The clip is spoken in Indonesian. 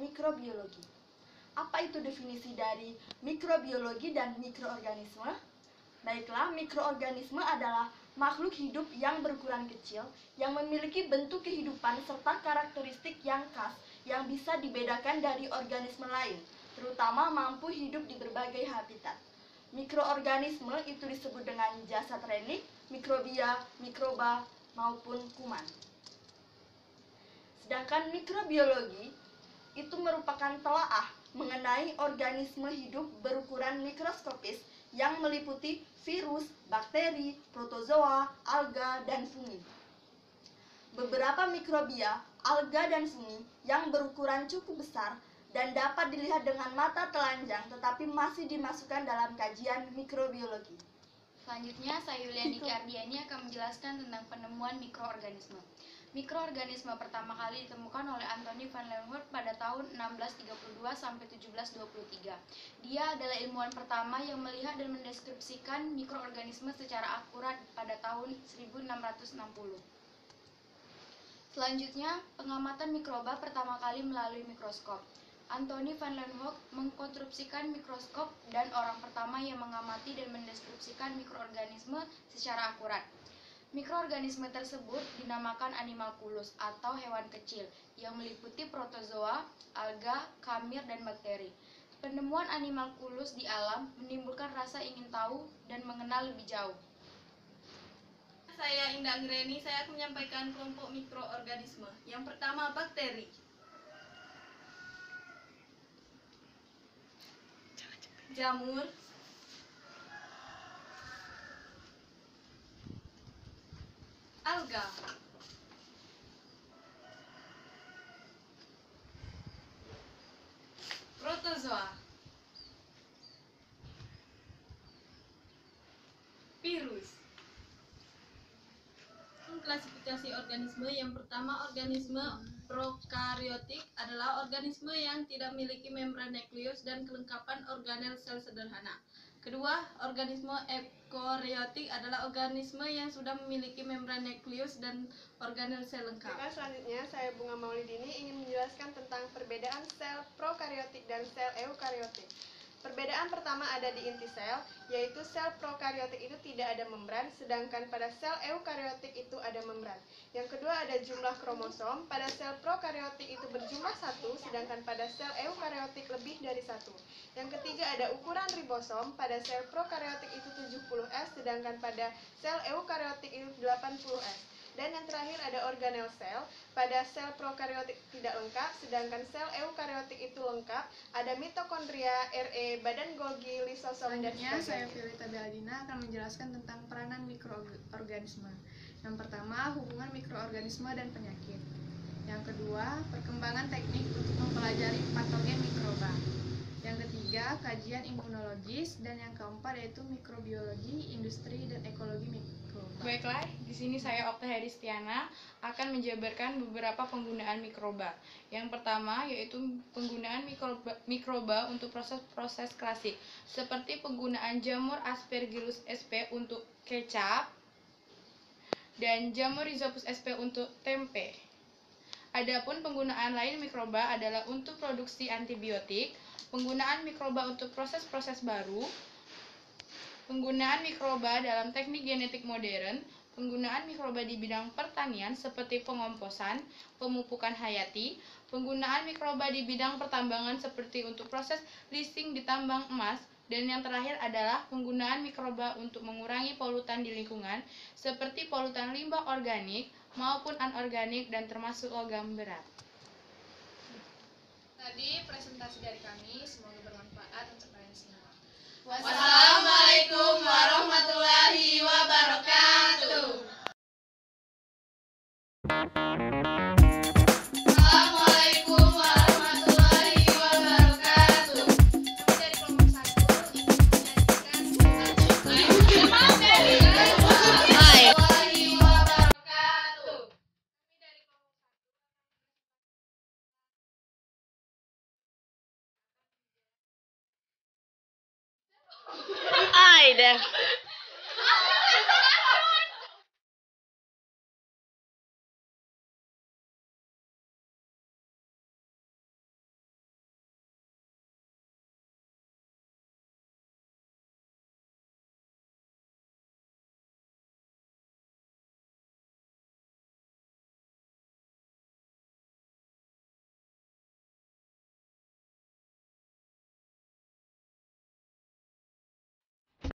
mikrobiologi. Apa itu definisi dari mikrobiologi dan mikroorganisme? Baiklah, mikroorganisme adalah makhluk hidup yang berukuran kecil, yang memiliki bentuk kehidupan serta karakteristik yang khas, yang bisa dibedakan dari organisme lain, terutama mampu hidup di berbagai habitat. Mikroorganisme itu disebut dengan jasad renik, mikrobia, mikroba, maupun kuman. Sedangkan mikrobiologi itu merupakan telaah mengenai organisme hidup berukuran mikroskopis yang meliputi virus, bakteri, protozoa, alga, dan fungi. Beberapa mikrobia, alga, dan fungi yang berukuran cukup besar dan dapat dilihat dengan mata telanjang tetapi masih dimasukkan dalam kajian mikrobiologi. Selanjutnya, saya Yuliani Ardiani akan menjelaskan tentang penemuan mikroorganisme. Mikroorganisme pertama kali ditemukan oleh Anthony van Leeuwenhoek pada tahun 1632 sampai 1723. Dia adalah ilmuwan pertama yang melihat dan mendeskripsikan mikroorganisme secara akurat pada tahun 1660. Selanjutnya, pengamatan mikroba pertama kali melalui mikroskop. Anthony van Leeuwenhoek mengkonstruksikan mikroskop dan orang pertama yang mengamati dan mendeskripsikan mikroorganisme secara akurat. Mikroorganisme tersebut dinamakan animalculus atau hewan kecil yang meliputi protozoa, alga, kamir, dan bakteri. Penemuan animalculus di alam menimbulkan rasa ingin tahu dan mengenal lebih jauh. Saya Indah Anggreni, saya akan menyampaikan kelompok mikroorganisme. Yang pertama, bakteri. Jamur, alga, protozoa, virus. Klasifikasi organisme. Yang pertama, organisme prokariotik adalah organisme yang tidak memiliki membran nukleus dan kelengkapan organel sel sederhana. Kedua, organisme eukariotik adalah organisme yang sudah memiliki membran nukleus dan organel sel lengkap. Selanjutnya, saya Bunga Maulidini ingin menjelaskan tentang perbedaan sel prokariotik dan sel eukariotik. Perbedaan pertama ada di inti sel, yaitu sel prokariotik itu tidak ada membran, sedangkan pada sel eukariotik itu ada membran. Yang kedua ada jumlah kromosom, pada sel prokariotik itu berjumlah 1, sedangkan pada sel eukariotik lebih dari 1. Yang ketiga ada ukuran ribosom, pada sel prokariotik itu 70S, sedangkan pada sel eukariotik itu 80S. Dan yang terakhir ada organel sel, pada sel prokariotik tidak lengkap, sedangkan sel eukariotik itu lengkap, ada mitokondria, RE, badan Golgi, lisosom, dan Selanjutnya, saya sebagainya. Fiorita Beladina akan menjelaskan tentang peranan mikroorganisme. Yang pertama, hubungan mikroorganisme dan penyakit. Yang kedua, perkembangan teknik untuk mempelajari patogen mikroba. Yang ketiga, kajian imunologis, dan yang keempat yaitu mikrobiologi, industri, dan ekologi mikroba. Baiklah, di sini saya Okta Heristiana akan menjabarkan beberapa penggunaan mikroba. Yang pertama yaitu penggunaan mikroba untuk proses-proses klasik, seperti penggunaan jamur Aspergillus sp untuk kecap dan jamur Rhizopus sp untuk tempe. Adapun penggunaan lain mikroba adalah untuk produksi antibiotik, penggunaan mikroba untuk proses-proses baru, penggunaan mikroba dalam teknik genetik modern, penggunaan mikroba di bidang pertanian seperti pengomposan, pemupukan hayati, penggunaan mikroba di bidang pertambangan seperti untuk proses leaching di tambang emas, dan yang terakhir adalah penggunaan mikroba untuk mengurangi polutan di lingkungan seperti polutan limbah organik maupun anorganik dan termasuk logam berat. Tadi presentasi dari kami, semoga bermanfaat untuk kalian semua. Wassalamualaikum warahmatullahi wabarakatuh. Assalamualaikum warahmatullahi wabarakatuh. Kami dari kelompok 1 ingin menyajikan warahmatullahi wabarakatuh. Kami dari kelompok 1 Aida.